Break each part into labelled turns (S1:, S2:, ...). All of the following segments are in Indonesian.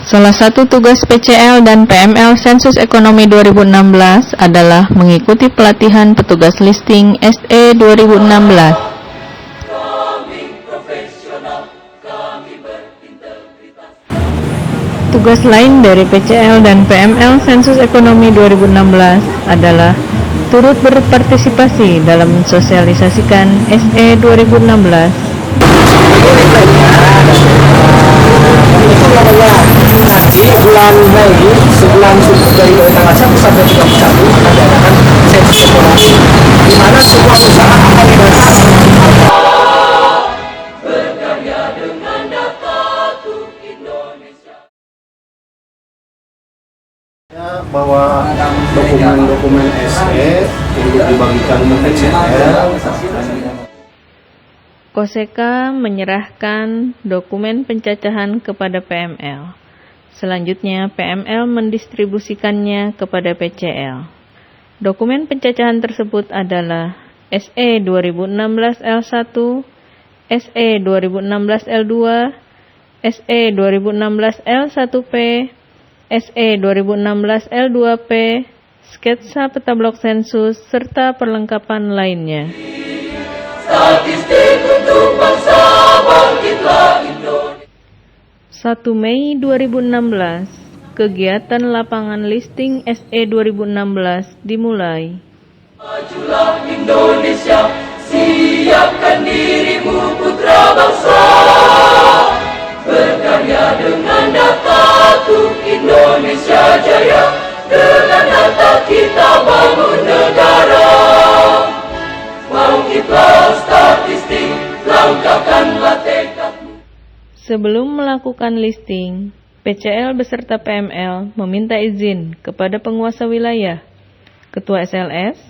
S1: Salah satu tugas PCL dan PML Sensus Ekonomi 2016 adalah mengikuti pelatihan petugas listing SE 2016. Tugas lain dari PCL dan PML Sensus Ekonomi 2016 adalah turut berpartisipasi dalam mensosialisasikan SE 2016.
S2: Nanti bulan Mei, sebulan dari tanggal 1 sampai 31 akan diadakan sensus ekonomi, di mana semua usaha akan dibahas. Berkarya dengan data untuk Indonesia. Bahwa dokumen-dokumen SE untuk dibagikan ke PCL.
S1: Koseka menyerahkan dokumen pencacahan kepada PML. Selanjutnya, PML mendistribusikannya kepada PCL. Dokumen pencacahan tersebut adalah SE 2016 L1, SE 2016 L2, SE 2016 L1P, SE 2016 L2P, sketsa peta blok sensus, serta perlengkapan lainnya. Statistik untuk bangsa bangkitlah Indonesia. 1 Mei 2016, kegiatan lapangan listing SE 2016 dimulai. Majulah Indonesia, siapkan dirimu putra bangsa. Berkarya dengan data untuk Indonesia jaya. Dengan data kita bangun negara. Bangkitlah statistik, langkahkanlah tekadmu. Sebelum melakukan listing, PCL beserta PML meminta izin kepada penguasa wilayah, ketua SLS,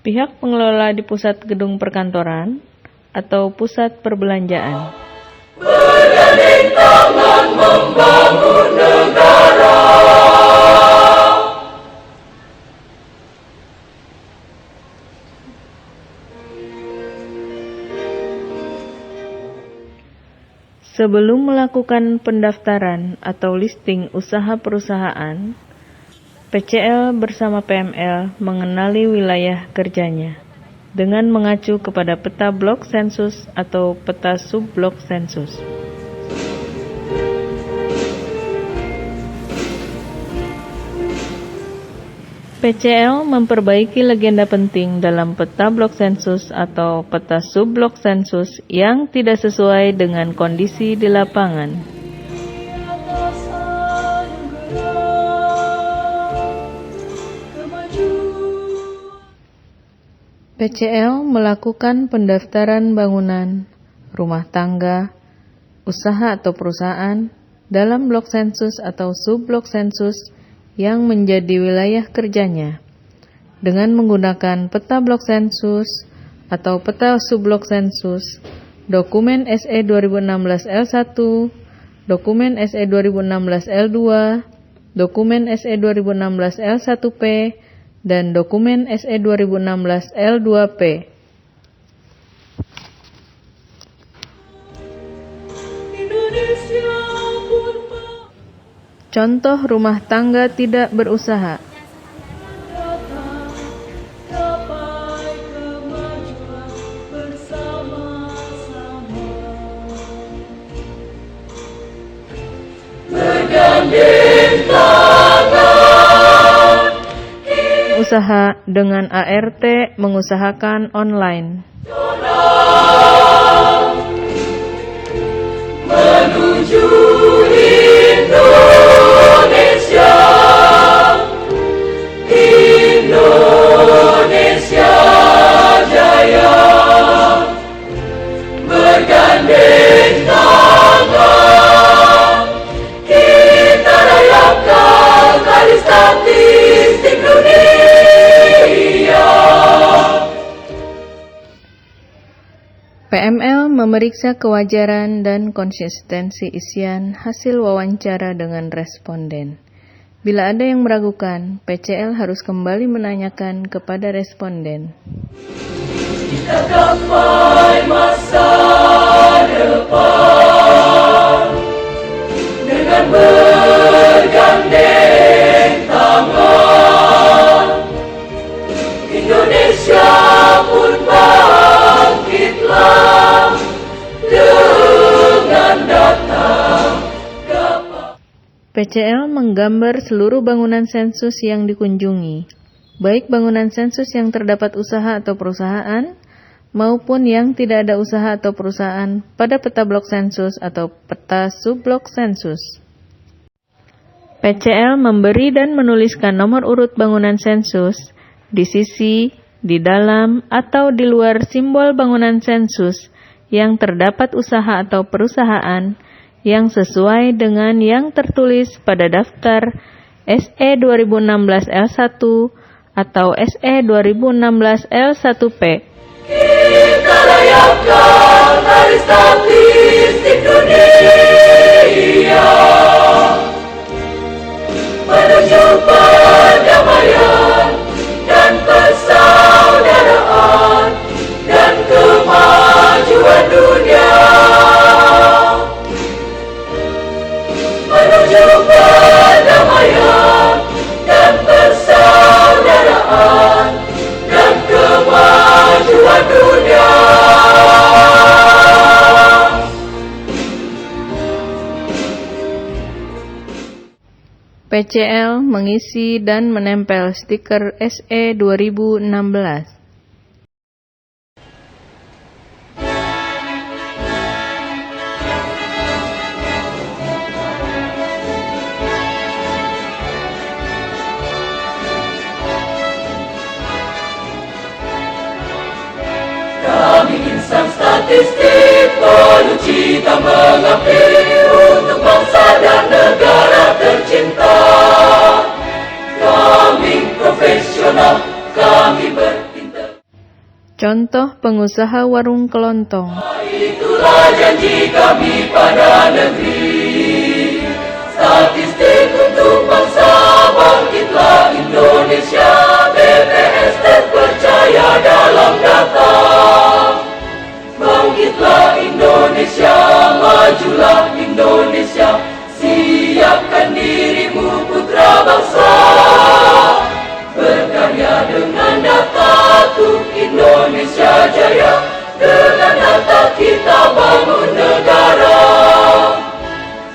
S1: pihak pengelola di pusat gedung perkantoran, atau pusat perbelanjaan. Bergandeng tangan membangun negara. Sebelum melakukan pendaftaran atau listing usaha perusahaan, PCL bersama PML mengenali wilayah kerjanya dengan mengacu kepada peta blok sensus atau peta subblok sensus. PCL memperbaiki legenda penting dalam peta blok sensus atau peta subblok sensus yang tidak sesuai dengan kondisi di lapangan. PCL melakukan pendaftaran bangunan, rumah tangga, usaha atau perusahaan dalam blok sensus atau subblok sensus yang menjadi wilayah kerjanya dengan menggunakan peta blok sensus atau peta subblok sensus, dokumen SE 2016 L1, dokumen SE 2016 L2, dokumen SE 2016 L1P, dan dokumen SE 2016 L2P. Contoh rumah tangga tidak berusaha. Bergandeng tangan. Usaha dengan ART mengusahakan online. Menuju Indonesia, Indonesia jaya. Bergandeng tangan, kita rayakan hari statistik dunia. PML memeriksa kewajaran dan konsistensi isian hasil wawancara dengan responden. Bila ada yang meragukan, PCL harus kembali menanyakan kepada responden. Kita gapai masa depan dengan PCL menggambar seluruh bangunan sensus yang dikunjungi, baik bangunan sensus yang terdapat usaha atau perusahaan, maupun yang tidak ada usaha atau perusahaan pada peta blok sensus atau peta subblok sensus. PCL memberi dan menuliskan nomor urut bangunan sensus di sisi, di dalam, atau di luar simbol bangunan sensus yang terdapat usaha atau perusahaan yang sesuai dengan yang tertulis pada daftar SE 2016 L1 atau SE 2016 L1P.
S3: Kita layakkan hari statistik dunia menuju perdamaian dan persaudaraan dan kemajuan dunia. Menuju perdamaian dan persaudaraan dan kemajuan dunia.
S1: PCL mengisi dan menempel stiker SE 2016.
S3: Kami insan statistik penuh cita mengabdi untuk bangsa dan negara tercinta. Kami profesional, kami berintegritas.
S1: Contoh pengusaha warung kelontong.
S3: Itulah janji kami pada negeri. Statistik untuk bangsa, bangkitlah Indonesia. BPS terpercaya dalam data. Bangkitlah Indonesia, majulah Indonesia. Siapkan dirimu putra bangsa. Berkarya dengan data untuk Indonesia jaya. Dengan data kita bangun negara.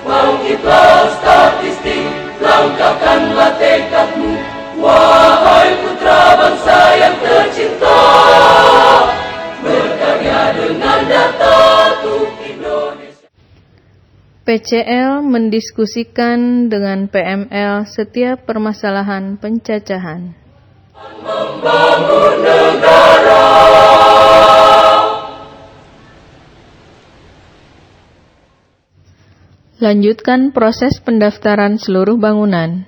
S3: Bangkitlah statistik, langkahkanlah tekadmu. Wahai putra bangsa yang tercinta. Berkarya dengan data untuk Indonesia.
S1: PCL mendiskusikan dengan PML setiap permasalahan pencacahan.
S3: Membangun negara.
S1: Lanjutkan proses pendaftaran seluruh bangunan,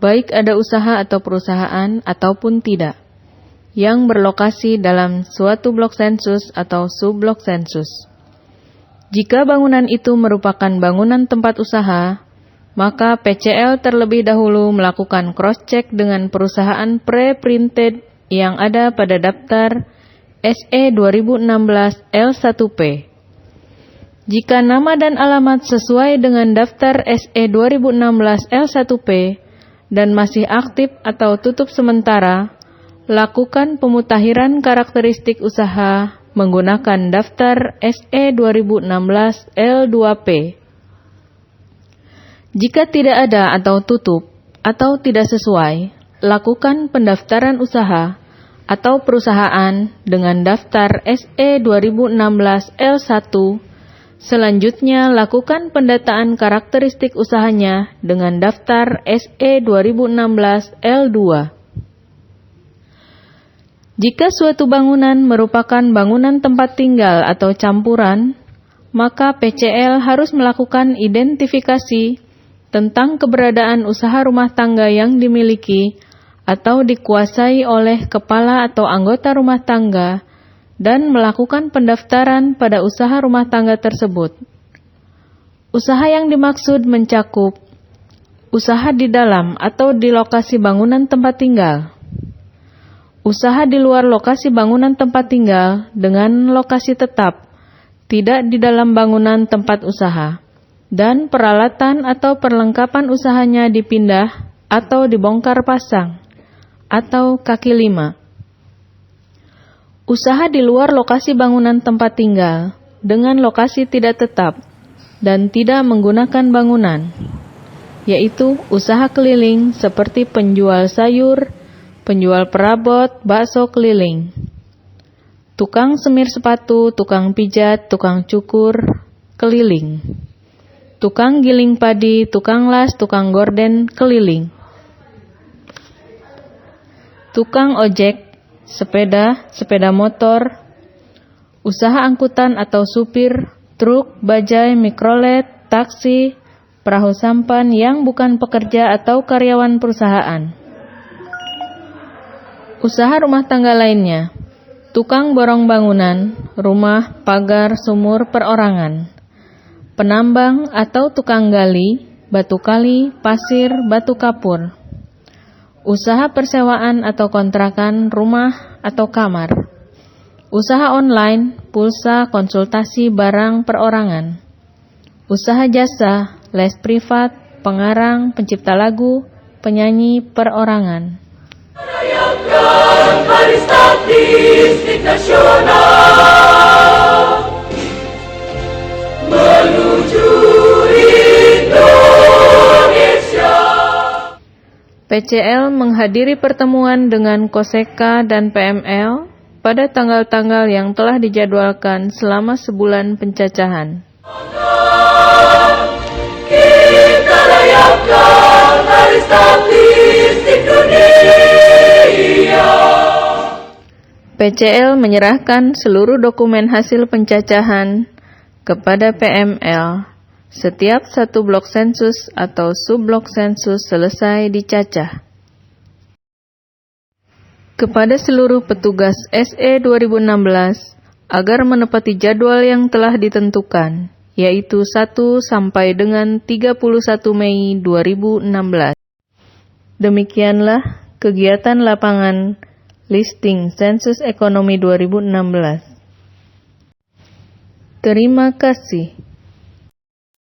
S1: baik ada usaha atau perusahaan ataupun tidak, yang berlokasi dalam suatu blok sensus atau subblok sensus. Jika bangunan itu merupakan bangunan tempat usaha, maka PCL terlebih dahulu melakukan cross-check dengan perusahaan pre-printed yang ada pada daftar SE 2016 L1P. Jika nama dan alamat sesuai dengan daftar SE 2016 L1P dan masih aktif atau tutup sementara, lakukan pemutakhiran karakteristik usaha menggunakan daftar SE 2016 L2P. Jika tidak ada atau tutup atau tidak sesuai, lakukan pendaftaran usaha atau perusahaan dengan daftar SE 2016 L1. Selanjutnya, lakukan pendataan karakteristik usahanya dengan daftar SE 2016 L2. Jika suatu bangunan merupakan bangunan tempat tinggal atau campuran, maka PCL harus melakukan identifikasi tentang keberadaan usaha rumah tangga yang dimiliki atau dikuasai oleh kepala atau anggota rumah tangga dan melakukan pendaftaran pada usaha rumah tangga tersebut. Usaha yang dimaksud mencakup usaha di dalam atau di lokasi bangunan tempat tinggal, usaha di luar lokasi bangunan tempat tinggal dengan lokasi tetap, tidak di dalam bangunan tempat usaha, dan peralatan atau perlengkapan usahanya dipindah atau dibongkar pasang, atau kaki lima. Usaha di luar lokasi bangunan tempat tinggal dengan lokasi tidak tetap dan tidak menggunakan bangunan. yaitu usaha keliling seperti penjual sayur, penjual perabot, bakso keliling, tukang semir sepatu, tukang pijat, tukang cukur keliling, tukang giling padi, tukang las, tukang gorden keliling, tukang ojek, sepeda motor, usaha angkutan atau supir, truk, bajai, mikrolet, taksi, perahu sampan yang bukan pekerja atau karyawan perusahaan. Usaha rumah tangga lainnya, tukang borong bangunan, rumah, pagar, sumur, perorangan, penambang atau tukang gali, batu kali, pasir, batu kapur, usaha persewaan atau kontrakan rumah atau kamar, usaha online, pulsa, konsultasi barang perorangan, usaha jasa, les privat, pengarang, pencipta lagu, penyanyi perorangan.
S3: Merayakan Hari Statistik Nasional menuju Indonesia.
S1: PCL menghadiri pertemuan dengan Koseka dan PML pada tanggal-tanggal yang telah dijadwalkan selama sebulan pencacahan.
S3: Kita rayakan Hari Statistik Dunia.
S1: PCL menyerahkan seluruh dokumen hasil pencacahan kepada PML setiap satu blok sensus atau subblok sensus selesai dicacah. Kepada seluruh petugas SE 2016 agar menepati jadwal yang telah ditentukan, yaitu 1 sampai dengan 31 Mei 2016. Demikianlah kegiatan lapangan listing sensus ekonomi 2016. Terima kasih.